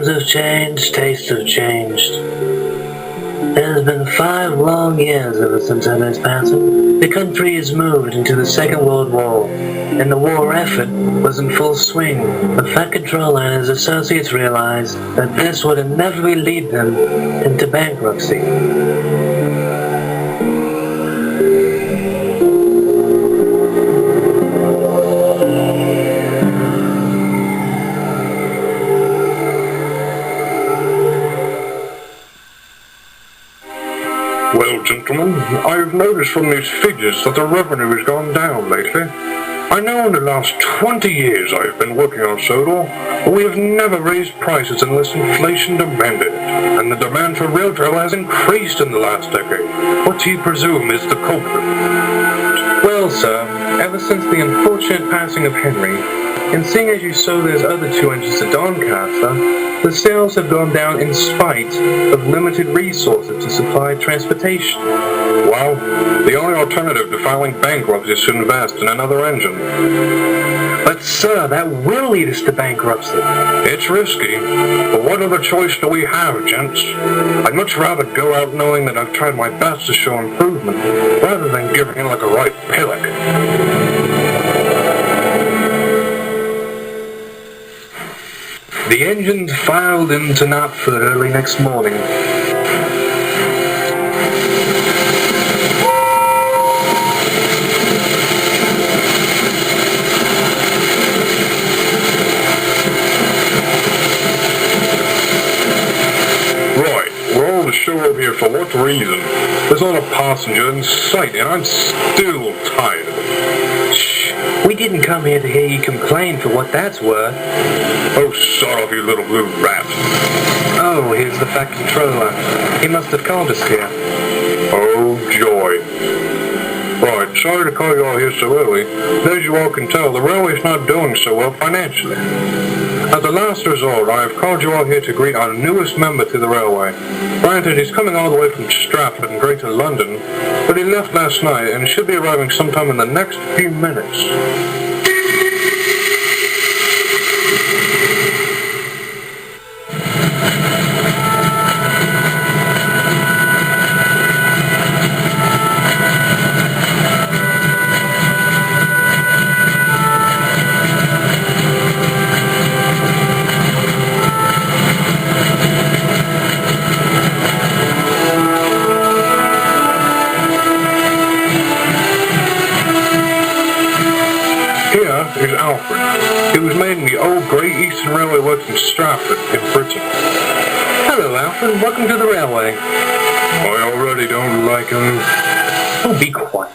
Times have changed, tastes have changed. It has been 5 long years ever since Henry's passing. The country has moved into the Second World War, and the war effort was in full swing. The Fat Controller and his associates realized that this would inevitably lead them into bankruptcy. Well, gentlemen, I've noticed from these figures that the revenue has gone down lately. I know in the last 20 years I've been working on Sodor, but we have never raised prices unless inflation demanded it, and the demand for rail travel has increased in the last decade. What do you presume is the culprit? Well, sir, ever since the unfortunate passing of Henry, and seeing as you saw those other 2 engines to Doncaster, the sales have gone down in spite of limited resources to supply transportation. Well, the only alternative to filing bankruptcy is to invest in another engine. But sir, that will lead us to bankruptcy. It's risky, but what other choice do we have, gents? I'd much rather go out knowing that I've tried my best to show improvement, rather than giving in like a right pillock. The engines filed into Knapford early next morning. Right, we're all to show up here for what reason? There's not a passenger in sight, and I'm still tired. We didn't come here to hear you complain for what that's worth. Oh, sod off, you little blue rat. Oh, here's the Fat Controller. He must have called us here. Oh, joy. Right, sorry to call you all here so early. As you all can tell, the railway's not doing so well financially. As a last resort, I have called you all here to greet our newest member to the railway. Granted, he's coming all the way from Stratford and Greater London, but he left last night and should be arriving sometime in the next few minutes. Is Alfred. He was made in the old Great Eastern Railway Works in Stratford, in Britain. Hello, Alfred. Welcome to the railway. I already don't like him. Oh, be quiet.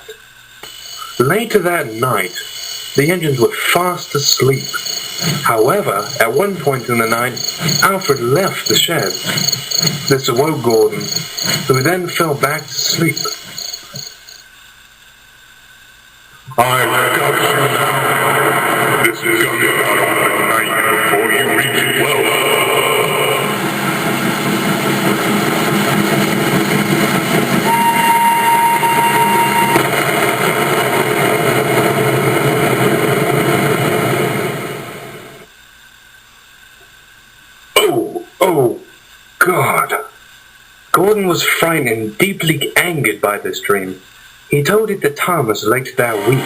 Later that night, the engines were fast asleep. However, at one point in the night, Alfred left the shed. This awoke Gordon, who then fell back to sleep. I've got you now. This is going to be about all night before you reach well. Oh, God. Gordon was frightened and deeply angered by this dream. He told it to Thomas later that week.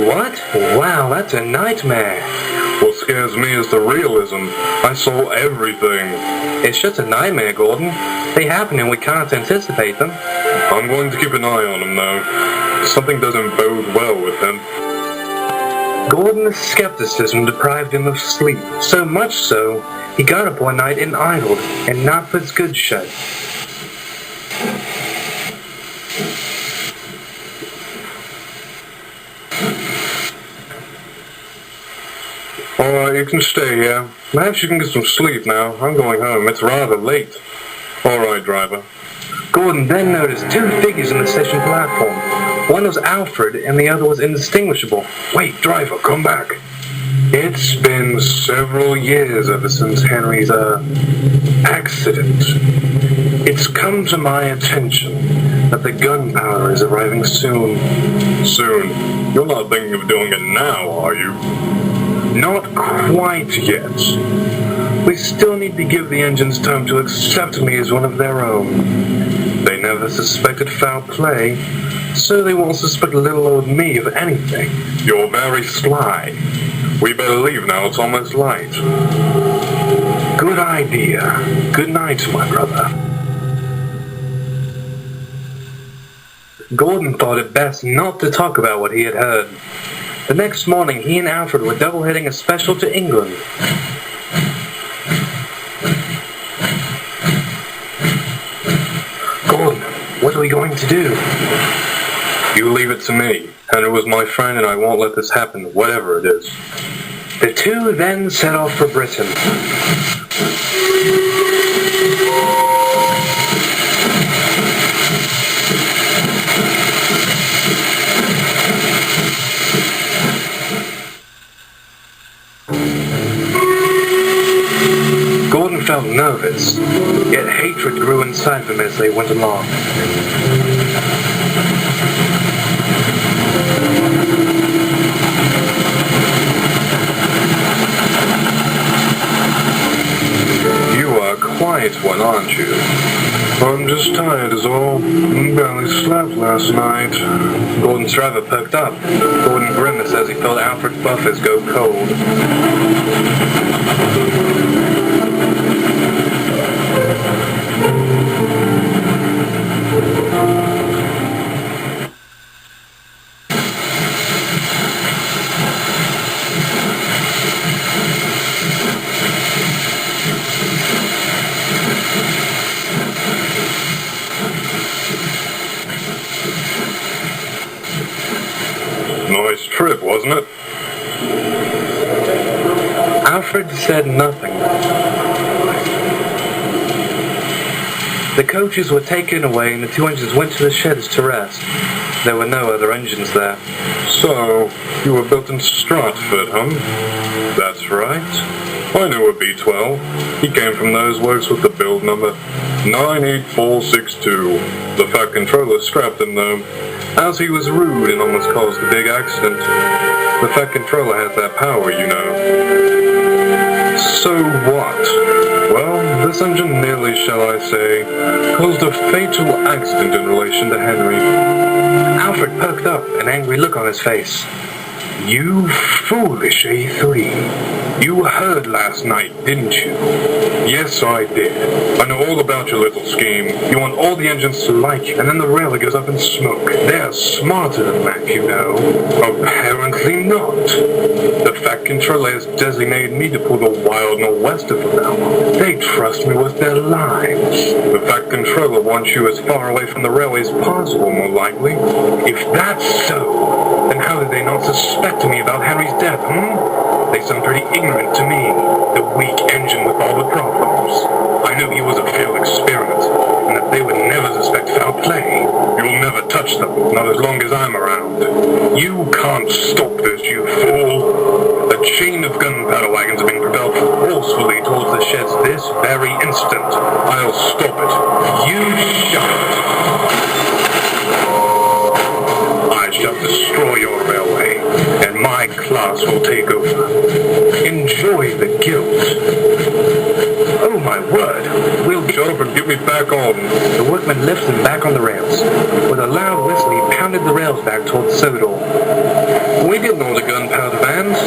What? Wow, that's a nightmare. What scares me is the realism. I saw everything. It's just a nightmare, Gordon. They happen and we can't anticipate them. I'm going to keep an eye on him now. Something doesn't bode well with him. Gordon's skepticism deprived him of sleep, so much so, he got up one night and idled, and Knapford's goods shed. Alright, you can stay here. Perhaps you can get some sleep now. I'm going home. It's rather late. Alright, driver. Gordon then noticed 2 figures on the station platform. One was Alfred, and the other was indistinguishable. Wait, driver, come back. It's been several years ever since Henry's, accident. It's come to my attention that the gunpowder is arriving soon. Soon? You're not thinking of doing it now, are you? Not quite yet. We still need to give the engines time to accept me as one of their own. They never suspected foul play, so they won't suspect little old me of anything. You're very sly. We better leave now, it's almost light. Good idea. Good night, my brother. Gordon thought it best not to talk about what he had heard. The next morning, he and Alfred were double-heading a special to England. Gordon, what are we going to do? You leave it to me. Henry was my friend and I won't let this happen, whatever it is. The two then set off for Britain. Gordon felt nervous, yet hatred grew inside them as they went along. You are a quiet one, aren't you? I'm just tired is all. Barely slept last night. Gordon's driver perked up. Gordon grimaced as he felt Alfred's buffers go cold. Nice trip, wasn't it? Alfred said nothing. The coaches were taken away and the two engines went to the sheds to rest. There were no other engines there. So, you were built in Stratford, huh? That's right. I knew a B-12. He came from those works with the build number 98462. The Fat Controller scrapped him though, as he was rude and almost caused a big accident. The Fat Controller has that power, you know. So what? Well, this engine nearly, shall I say, caused a fatal accident in relation to Henry. Alfred perked up, an angry look on his face. You foolish A3. You heard last night, didn't you? Yes, I did. I know all about your little scheme. You want all the engines to like you, and then the railway goes up in smoke. They're smarter than that, you know. Apparently not. The Fat Controller has designated me to pull the wild northwester for them. They trust me with their lives. The Fat Controller wants you as far away from the railway as possible, more likely. If that's so, then how did they not suspect me about Henry's death, They sound pretty ignorant to me. The weak engine with all the problems. I knew he was a failed experiment, and that they would never suspect foul play. You'll never touch them, not as long as I'm around. You can't stop this, you fool. A chain of gunpowder wagons are being propelled forcefully towards the sheds this very instant. I'll stop it. You shan't. I shall destroy your railway, and my class will take over. Enjoy the guilt. Oh my word, we'll jump and get me back on. The workman lifted him back on the rails. With a loud whistle, he pounded the rails back towards Sodor. We didn't know the gunpowder vans.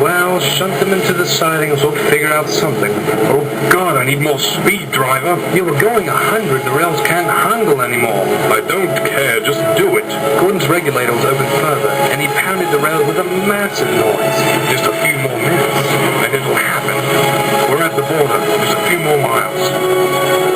Well, shunt them into the sidings, we'll figure out something. Oh God, I need more speed, driver. You were going 100, the rails can't handle anymore. I don't care, just do it. Gordon's regulator was opened further, and he pounded the rails with a massive noise. Just a few more minutes, and it'll happen. We're at the border, just a few more miles.